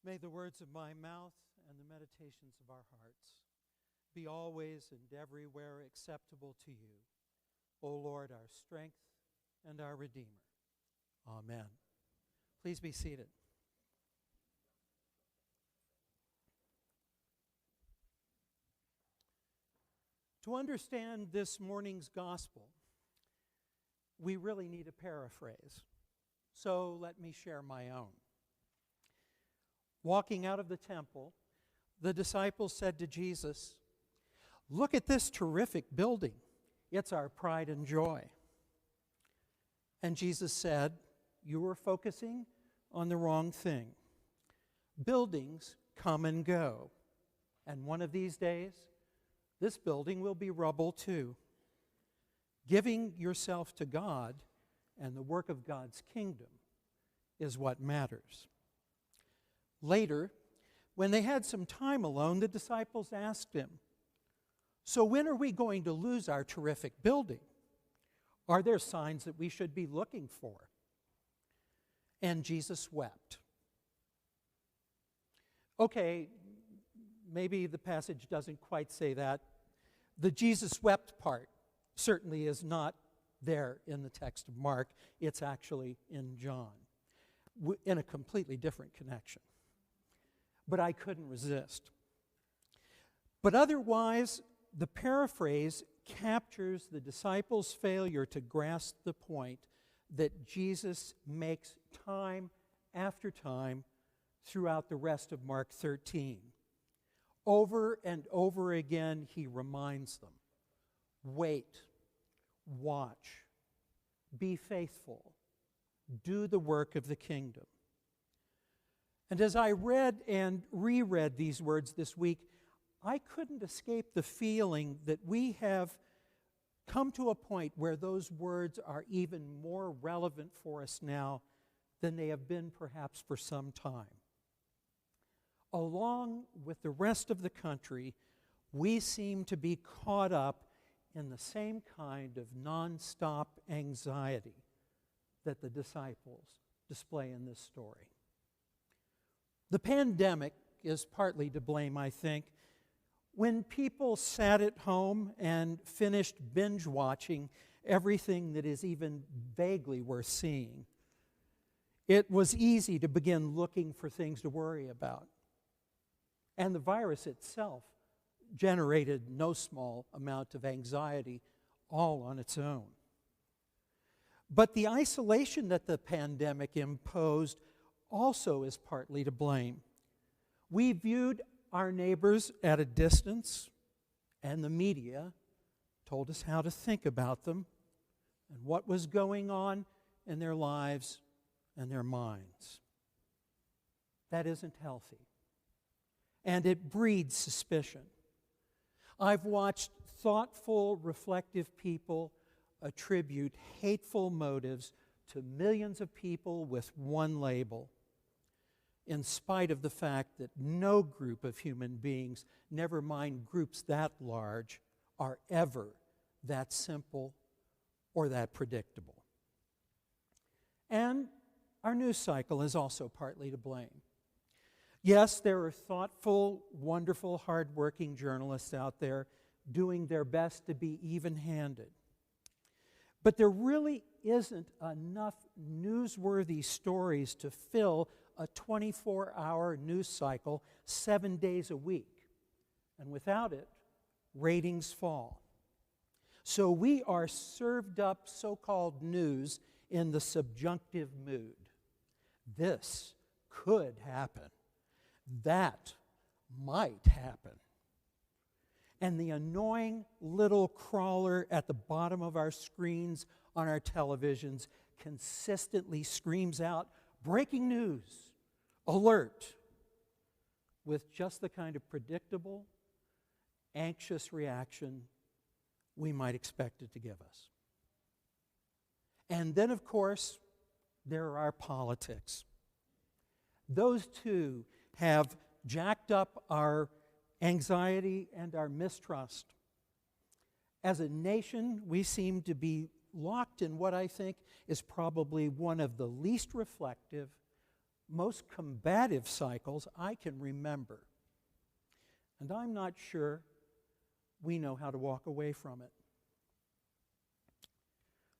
May the words of my mouth and the meditations of our hearts be always and everywhere acceptable to you, O Lord, our strength and our Redeemer. Amen. Please be seated. To understand this morning's gospel, we really need a paraphrase. So let me share my own. Walking out of the temple, the disciples said to Jesus, "Look at this terrific building. It's our pride and joy." And Jesus said, "You are focusing on the wrong thing. Buildings come and go, and one of these days, this building will be rubble too. Giving yourself to God and the work of God's kingdom is what matters." Later, when they had some time alone, the disciples asked him, "So when are we going to lose our terrific building? Are there signs that we should be looking for?" And Jesus wept. Okay, maybe the passage doesn't quite say that. The Jesus wept part certainly is not there in the text of Mark. It's actually in John, in a completely different connection. But I couldn't resist. But otherwise, the paraphrase captures the disciples' failure to grasp the point that Jesus makes time after time throughout the rest of Mark 13. Over and over again, he reminds them, wait, watch, be faithful, do the work of the kingdom. And as I read and reread these words this week, I couldn't escape the feeling that we have come to a point where those words are even more relevant for us now than they have been perhaps for some time. Along with the rest of the country, we seem to be caught up in the same kind of nonstop anxiety that the disciples display in this story. The pandemic is partly to blame, I think. When people sat at home and finished binge watching everything that is even vaguely worth seeing, it was easy to begin looking for things to worry about. And the virus itself generated no small amount of anxiety all on its own. But the isolation that the pandemic imposed also is partly to blame. We viewed our neighbors at a distance, and the media told us how to think about them and what was going on in their lives and their minds. That isn't healthy, and it breeds suspicion. I've watched thoughtful, reflective people attribute hateful motives to millions of people with one label, in spite of the fact that no group of human beings, never mind groups that large, are ever that simple or that predictable. And our news cycle is also partly to blame. Yes, there are thoughtful, wonderful, hardworking journalists out there doing their best to be even-handed. But there really isn't enough newsworthy stories to fill a 24-hour news cycle 7 days a week. And without it, ratings fall. So we are served up so-called news in the subjunctive mood. This could happen. That might happen. And the annoying little crawler at the bottom of our screens on our televisions consistently screams out, "Breaking news, alert," with just the kind of predictable, anxious reaction we might expect it to give us. And then, of course, there are politics. Those two have jacked up our anxiety and our mistrust. As a nation, we seem to be locked in what I think is probably one of the least reflective, most combative cycles I can remember. And I'm not sure we know how to walk away from it.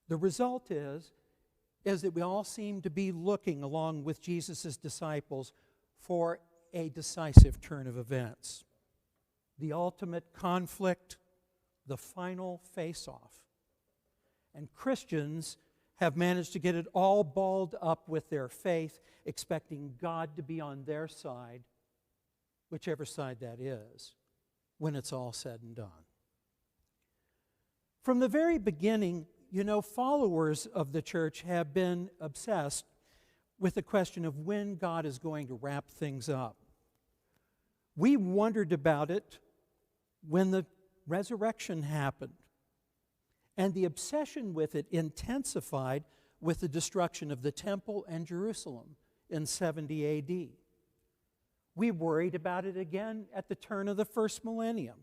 The result is that we all seem to be looking, along with Jesus' disciples, for a decisive turn of events. The ultimate conflict, the final face-off. And Christians have managed to get it all balled up with their faith, expecting God to be on their side, whichever side that is, when it's all said and done. From the very beginning, followers of the church have been obsessed with the question of when God is going to wrap things up. We wondered about it when the resurrection happened, and the obsession with it intensified with the destruction of the temple and Jerusalem in 70 A.D. We worried about it again at the turn of the first millennium.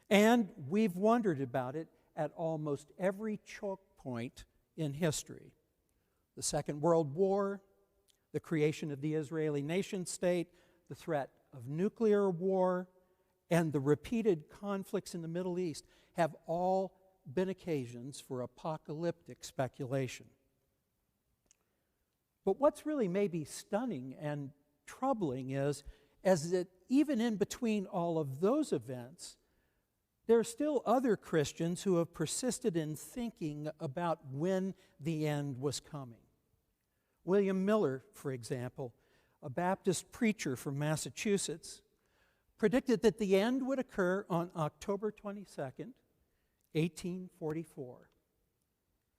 And we've wondered about it at almost every choke point in history. The Second World War, the creation of the Israeli nation-state, the threat of nuclear war, and the repeated conflicts in the Middle East have all been occasions for apocalyptic speculation. But what's really maybe stunning and troubling is that even in between all of those events, there are still other Christians who have persisted in thinking about when the end was coming. William Miller, for example, a Baptist preacher from Massachusetts, predicted that the end would occur on October 22nd, 1844,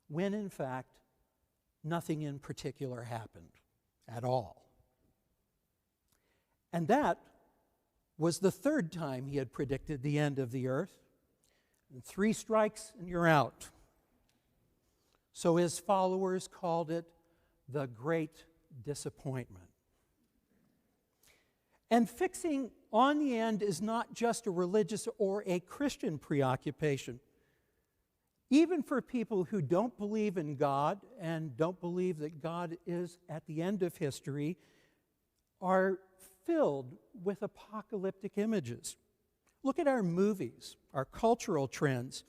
when in fact nothing in particular happened at all. And that was the third time he had predicted the end of the earth. And 3 strikes and you're out. So his followers called it the Great Disappointment. And fixing on the end is not just a religious or a Christian preoccupation. Even for people who don't believe in God and don't believe that God is at the end of history, are filled with apocalyptic images. Look at our movies, our cultural trends,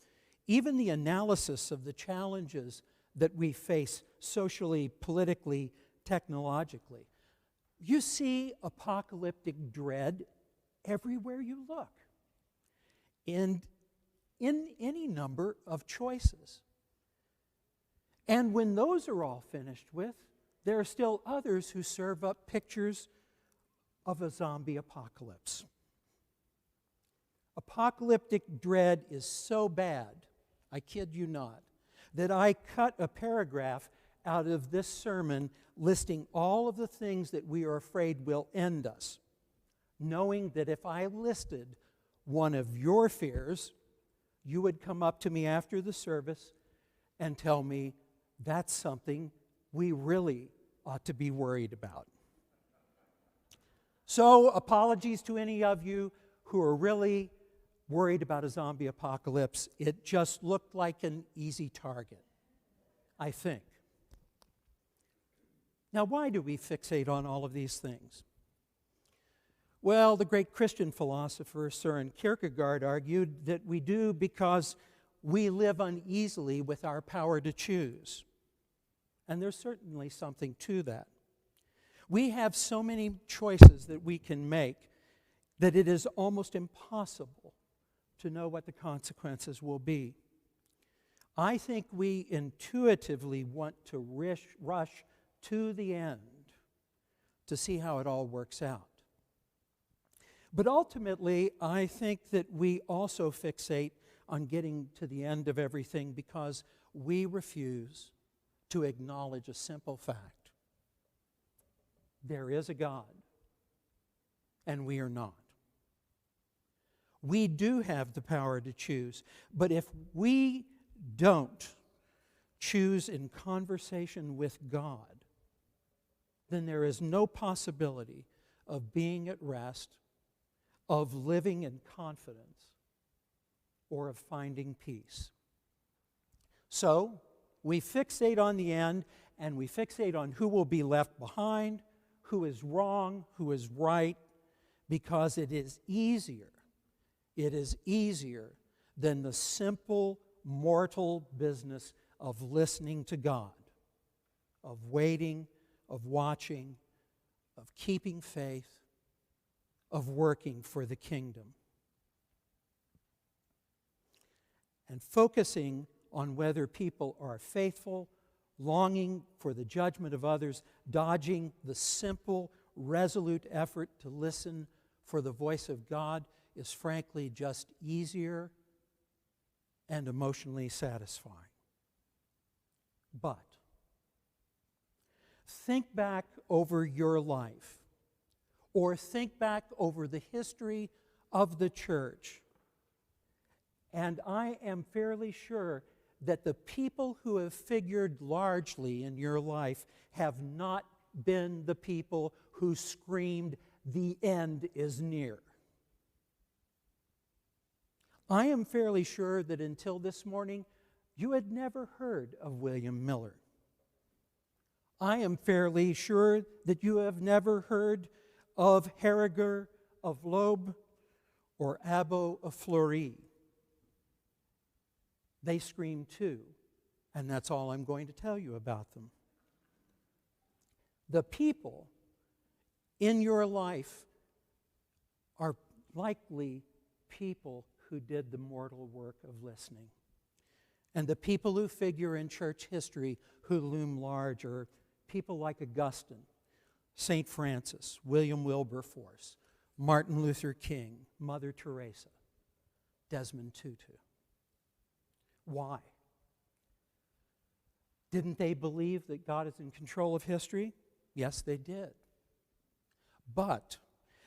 even the analysis of the challenges that we face socially, politically, technologically. You see apocalyptic dread everywhere you look, and in any number of choices. And when those are all finished with, there are still others who serve up pictures of a zombie apocalypse. Apocalyptic dread is so bad, I kid you not, that I cut a paragraph out of this sermon listing all of the things that we are afraid will end us, knowing that if I listed one of your fears, you would come up to me after the service and tell me that's something we really ought to be worried about. So, apologies to any of you who are really worried about a zombie apocalypse. It just looked like an easy target, I think. Now, why do we fixate on all of these things? Well, the great Christian philosopher Søren Kierkegaard argued that we do because we live uneasily with our power to choose. And there's certainly something to that. We have so many choices that we can make that it is almost impossible to know what the consequences will be. I think we intuitively want to rush to the end to see how it all works out. But ultimately, I think that we also fixate on getting to the end of everything because we refuse to acknowledge a simple fact. There is a God, and we are not. We do have the power to choose, but if we don't choose in conversation with God, then there is no possibility of being at rest, of living in confidence, or of finding peace. So, we fixate on the end and we fixate on who will be left behind, who is wrong, who is right, because it is easier than the simple mortal business of listening to God, of waiting, of watching, of keeping faith, of working for the kingdom. And focusing on whether people are faithful, longing for the judgment of others, dodging the simple, resolute effort to listen for the voice of God is frankly just easier and emotionally satisfying. But think back over your life, or think back over the history of the church, and I am fairly sure that the people who have figured largely in your life have not been the people who screamed, "The end is near." I am fairly sure that until this morning, you had never heard of William Miller. I am fairly sure that you have never heard of Harriger of Loeb or Abbo of Fleury. They scream too, and that's all I'm going to tell you about them. The people in your life are likely people who did the mortal work of listening. And the people who figure in church history who loom large are people like Augustine, St. Francis, William Wilberforce, Martin Luther King, Mother Teresa, Desmond Tutu. Why? Didn't they believe that God is in control of history? Yes, they did. But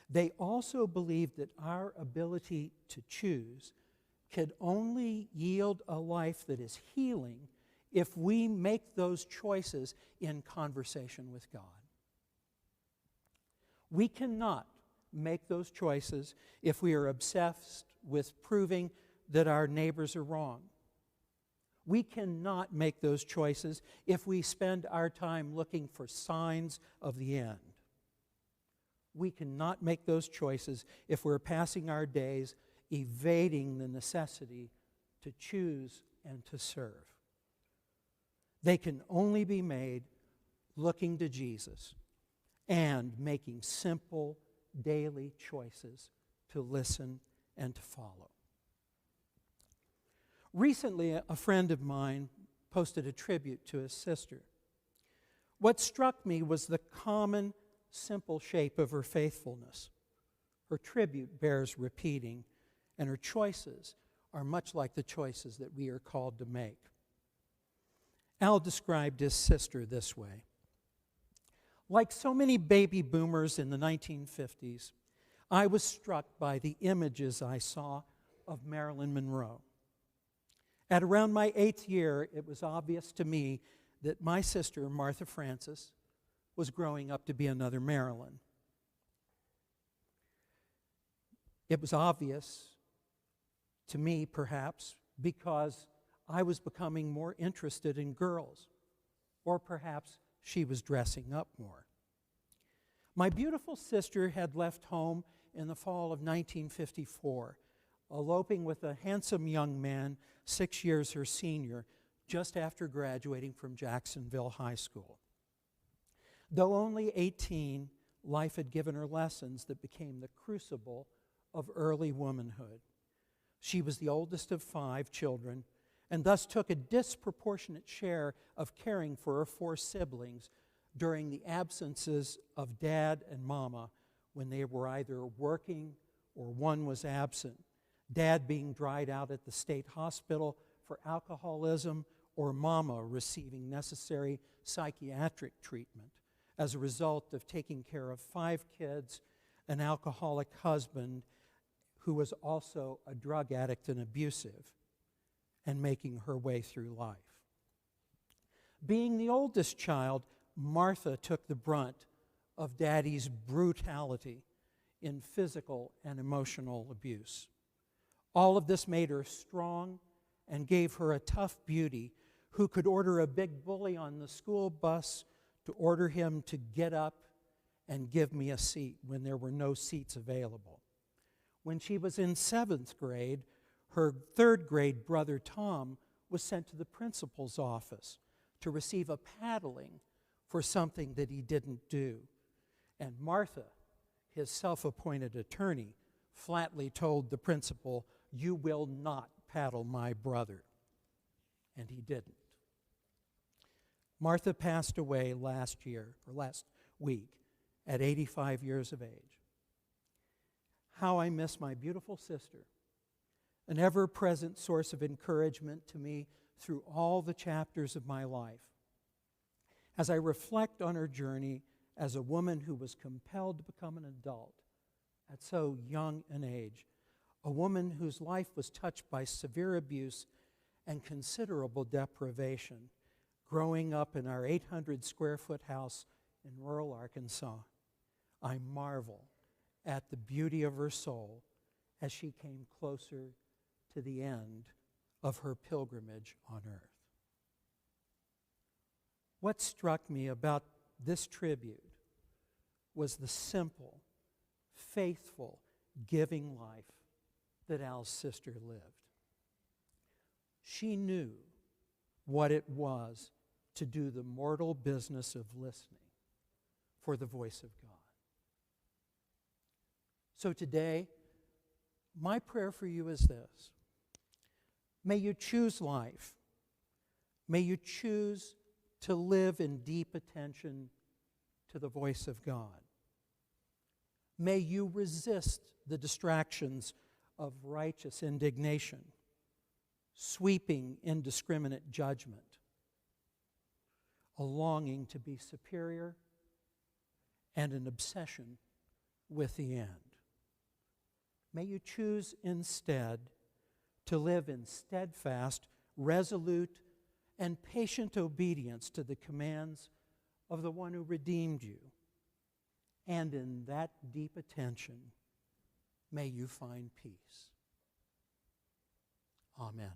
they also believed that our ability to choose could only yield a life that is healing if we make those choices in conversation with God. We cannot make those choices if we are obsessed with proving that our neighbors are wrong. We cannot make those choices if we spend our time looking for signs of the end. We cannot make those choices if we're passing our days evading the necessity to choose and to serve. They can only be made looking to Jesus and making simple daily choices to listen and to follow. Recently, a friend of mine posted a tribute to his sister. What struck me was the common, simple shape of her faithfulness. Her tribute bears repeating, and her choices are much like the choices that we are called to make. Al described his sister this way. Like so many baby boomers in the 1950s, I was struck by the images I saw of Marilyn Monroe. At around my 8th year, it was obvious to me that my sister, Martha Francis, was growing up to be another Marilyn. It was obvious to me, perhaps, because I was becoming more interested in girls, or perhaps she was dressing up more. My beautiful sister had left home in the fall of 1954, eloping with a handsome young man 6 years her senior, just after graduating from Jacksonville High School. Though only 18, life had given her lessons that became the crucible of early womanhood. She was the oldest of 5 children, and thus took a disproportionate share of caring for her 4 siblings during the absences of Dad and Mama when they were either working or one was absent, Dad being dried out at the state hospital for alcoholism or Mama receiving necessary psychiatric treatment as a result of taking care of 5 kids, an alcoholic husband who was also a drug addict and abusive, and making her way through life. Being the oldest child, Martha took the brunt of Daddy's brutality in physical and emotional abuse. All of this made her strong and gave her a tough beauty who could order a big bully on the school bus to order him to get up and give me a seat when there were no seats available. When she was in 7th grade, her 3rd grade brother Tom was sent to the principal's office to receive a paddling for something that he didn't do. And Martha, his self-appointed attorney, flatly told the principal, "You will not paddle my brother." And he didn't. Martha passed away last week, at 85 years of age. How I miss my beautiful sister, an ever-present source of encouragement to me through all the chapters of my life. As I reflect on her journey as a woman who was compelled to become an adult at so young an age, a woman whose life was touched by severe abuse and considerable deprivation, growing up in our 800-square-foot house in rural Arkansas, I marvel at the beauty of her soul as she came closer to the end of her pilgrimage on earth. What struck me about this tribute was the simple, faithful, giving life that Al's sister lived. She knew what it was to do the mortal business of listening for the voice of God. So today, my prayer for you is this. May you choose life. May you choose to live in deep attention to the voice of God. May you resist the distractions of righteous indignation, sweeping indiscriminate judgment, a longing to be superior, and an obsession with the end. May you choose instead to live in steadfast, resolute, and patient obedience to the commands of the one who redeemed you. And in that deep attention, may you find peace. Amen.